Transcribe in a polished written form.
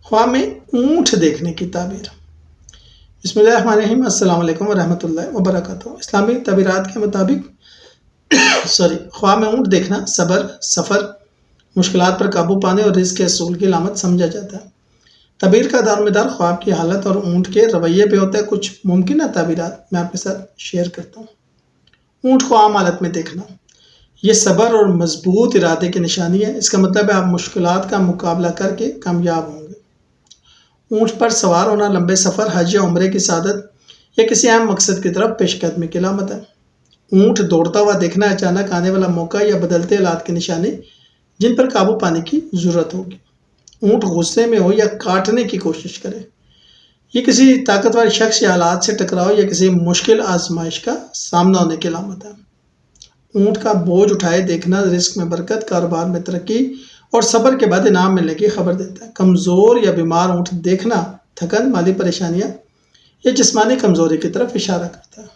خواہ میں اونٹ دیکھنے کی تعبیر۔ بسم اللہ الرحمن الرحیم، السلام علیکم ورحمۃ اللہ وبرکاتہ۔ اسلامی تعبیرات کے مطابق خواہ میں اونٹ دیکھنا صبر، سفر، مشکلات پر قابو پانے اور رزق کے حصول کی علامت سمجھا جاتا ہے۔ تعبیر کا دار مدار خواب کی حالت اور اونٹ کے رویے پہ ہوتا ہے۔ کچھ ممکنہ تعبیرات میں آپ کے ساتھ شیئر کرتا ہوں۔ اونٹ کو عام حالت میں دیکھنا، یہ صبر اور مضبوط ارادے کی نشانی ہے۔ اس کا مطلب ہے آپ مشکلات کا مقابلہ کر کے کامیاب ہوں گے۔ اونٹ پر سوار ہونا لمبے سفر، حج یا عمرے کی سعادت یا کسی اہم مقصد کی طرف پیش قدمی کی علامت ہے۔ اونٹ دوڑتا ہوا دیکھنا اچانک آنے والا موقع یا بدلتے حالات کی نشانی جن پر قابو پانے کی ضرورت ہوگی۔ اونٹ غصے میں ہو یا کاٹنے کی کوشش کرے، یہ کسی طاقتور شخص یا حالات سے ٹکراؤ یا کسی مشکل آزمائش کا سامنا ہونے کی علامت ہے۔ اونٹ کا بوجھ اٹھائے دیکھنا رزق میں برکت، کاروبار میں ترقی اور صبر کے بعد انعام ملنے کی خبر دیتا ہے۔ کمزور یا بیمار اونٹ دیکھنا تھکن، مالی پریشانیاں یا جسمانی کمزوری کی طرف اشارہ کرتا ہے۔